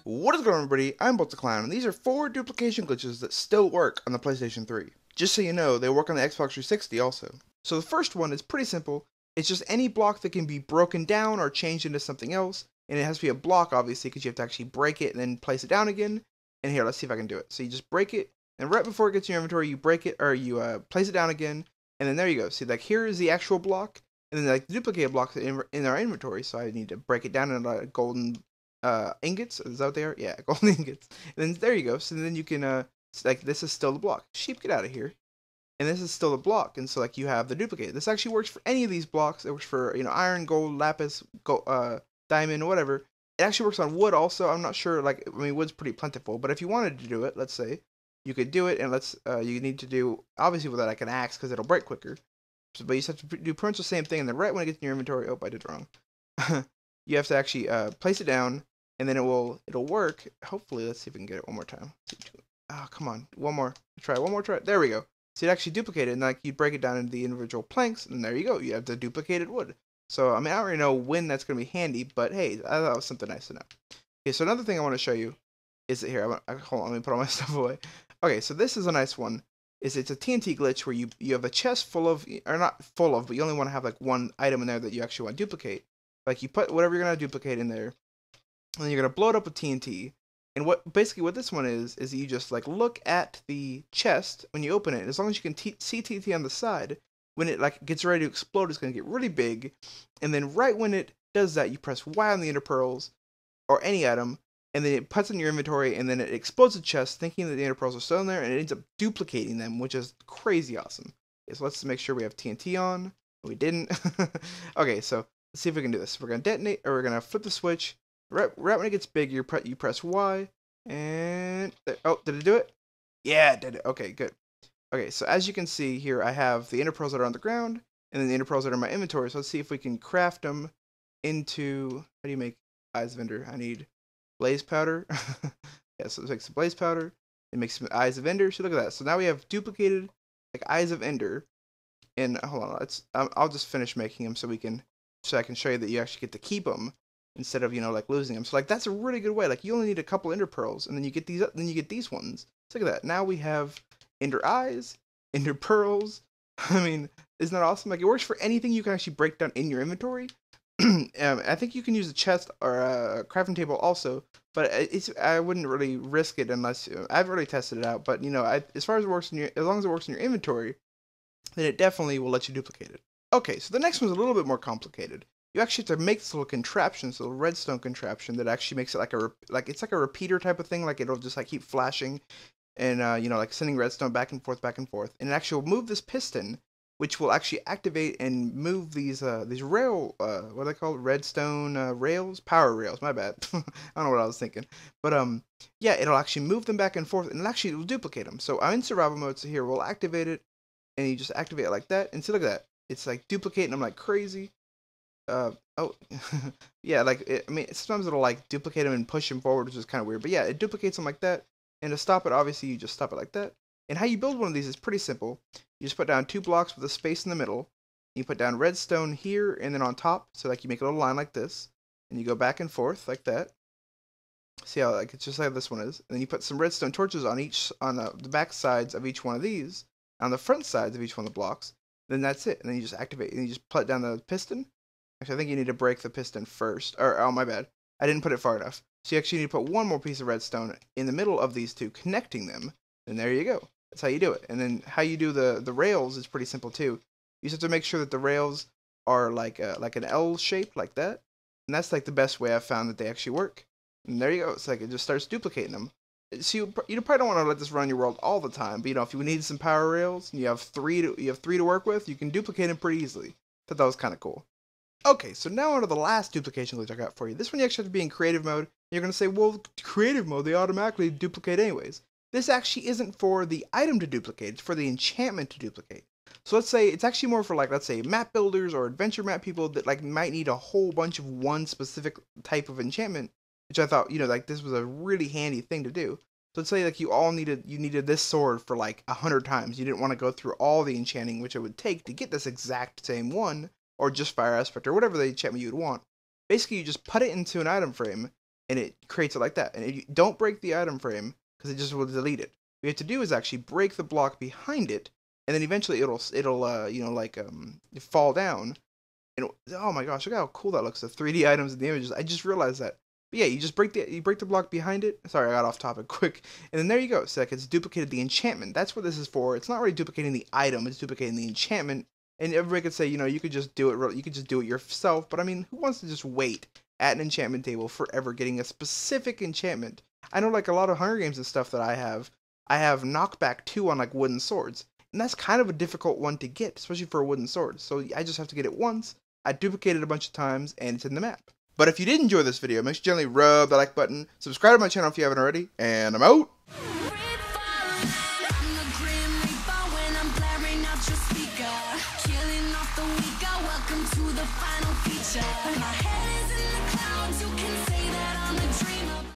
What is going on, everybody? I'm Clown, and these are 4 duplication glitches that still work on the PlayStation 3. Just so you know, they work on the Xbox 360 also. So the first one is pretty simple. It's just any block that can be broken down or changed into something else, and it has to be a block, obviously, because you have to actually break it and then place it down again. And here, let's see if I can do it. So you just break it, and right before it gets in your inventory, you break it, or you place it down again, and then there you go. See, like, here is the actual block, and then like the duplicated blocks in our inventory, so I need to break it down into golden ingots. Is that what they are? Yeah, golden ingots. And then there you go. So then you can like, this is still the block. Sheep, get out of here. And this is still the block, and so like you have the duplicate. This actually works for any of these blocks. It works for, you know, iron, gold, lapis, gold, diamond, whatever. It actually works on wood also. I'm not sure. Like, I mean, wood's pretty plentiful, but if you wanted to do it, let's say you could do it, and you need to do, obviously with that like an axe, because it'll break quicker. So, but you just have to do pretty much the same thing, and then right when it gets in your inventory, oh, I did it wrong. You have to actually place it down, and then it'll work. Hopefully, let's see if we can get it one more time. Oh, come on, one more. Try one more try. There we go. So it actually duplicated, and like you break it down into the individual planks, and there you go. You have the duplicated wood. So I mean, I don't really know when that's gonna be handy, but hey, I thought it was something nice to know. Okay, so another thing I want to show you is that here. Hold on, let me put all my stuff away. Okay, so this is a nice one. It's a TNT glitch where you have a chest full of, or not full of, but you only want to have like one item in there that you actually want to duplicate. Like you put whatever you're gonna duplicate in there, and then you're gonna blow it up with TNT. And basically what this one is you just like look at the chest when you open it. As long as you can see TNT on the side, when it like gets ready to explode, it's gonna get really big. And then right when it does that, you press Y on the ender pearls or any item, and then it puts in your inventory, and then it explodes the chest, thinking that the ender pearls are still in there, and it ends up duplicating them, which is crazy awesome. Okay, so let's make sure we have TNT on. We didn't. Okay, so let's see if we can do this. We're gonna detonate, or we're gonna flip the switch. Right when it gets big, you press Y, and oh, did it do it? Yeah, it did it. Okay, good. Okay, so as you can see here, I have the ender pearls that are on the ground, and then the ender pearls that are in my inventory. So let's see if we can craft them into. How do you make eyes of ender? I need blaze powder. Yeah, so let's make some blaze powder. It makes some eyes of ender. So look at that. So now we have duplicated like eyes of ender. And hold on, I'll just finish making them so I can show you that you actually get to keep them instead of, you know, like losing them. So like that's a really good way. Like you only need a couple ender pearls, and then you get these ones. So look at that. Now we have ender eyes, ender pearls. I mean, isn't that awesome? Like it works for anything you can actually break down in your inventory. I think you can use a chest or a crafting table also, but I wouldn't really risk it unless I've already tested it out. But you know, as long as it works in your inventory, then it definitely will let you duplicate it. Okay, so the next one's a little bit more complicated. You actually have to make this little contraption, this little redstone contraption that actually makes it it's like a repeater type of thing. Like it'll just like keep flashing, and you know, like sending redstone back and forth, and it actually will move this piston, which will actually activate and move these rail, what are they called? Redstone rails, power rails. My bad. I don't know what I was thinking, but yeah, it'll actually move them back and forth, and it will duplicate them. So I'm in survival mode, so here we'll activate it, and you just activate it like that, and see, look at that. It's like duplicating them like crazy. Oh, yeah, like I mean, sometimes it'll like duplicate them and push them forward, which is kind of weird. But yeah, it duplicates them like that. And to stop it, obviously, you just stop it like that. And how you build one of these is pretty simple. You just put down 2 blocks with a space in the middle. You put down redstone here and then on top, so like you make a little line like this, and you go back and forth like that. See how like it's just like this one is. And then you put some redstone torches on the back sides of each one of these, on the front sides of each one of the blocks. Then that's it. And then you just activate, and you just put down the piston. Actually, I think you need to break the piston first. Or, oh, my bad. I didn't put it far enough. So you actually need to put one more piece of redstone in the middle of these two, connecting them. And there you go. That's how you do it. And then how you do the rails is pretty simple, too. You just have to make sure that the rails are like an L shape, like that. And that's like the best way I've found that they actually work. And there you go. It's like it just starts duplicating them. So you probably don't want to let this run your world all the time. But, you know, if you need some power rails and you have three to work with, you can duplicate them pretty easily. Thought that was kind of cool. Okay, so now on to the last duplication glitch I got for you. This one you actually have to be in creative mode. You're going to say, well, creative mode, they automatically duplicate anyways. This actually isn't for the item to duplicate, it's for the enchantment to duplicate. So let's say, it's actually more for like, let's say, map builders or adventure map people that like might need a whole bunch of one specific type of enchantment, which I thought, you know, like this was a really handy thing to do. So let's say like you needed this sword for like 100 times. You didn't want to go through all the enchanting which it would take to get this exact same one, or just fire aspect, or whatever the enchantment you would want. Basically, you just put it into an item frame, and it creates it like that. And you don't break the item frame because it just will delete it. What you have to do is actually break the block behind it, and then eventually it'll fall down. And oh my gosh, look how cool that looks! The 3D items in the images. I just realized that. But yeah, you just break the block behind it. Sorry, I got off topic quick. And then there you go. So like it's duplicated the enchantment. That's what this is for. It's not really duplicating the item. It's duplicating the enchantment. And everybody could say, you could just do it. You could just do it yourself. But I mean, who wants to just wait at an enchantment table forever getting a specific enchantment? I know like a lot of Hunger Games and stuff that I have knockback 2 on like wooden swords. And that's kind of a difficult one to get, especially for a wooden sword. So I just have to get it once. I duplicated it a bunch of times, and it's in the map. But if you did enjoy this video, make sure you gently rub the like button, subscribe to my channel if you haven't already, and I'm out! Killing off the weaker, welcome to the final feature. My head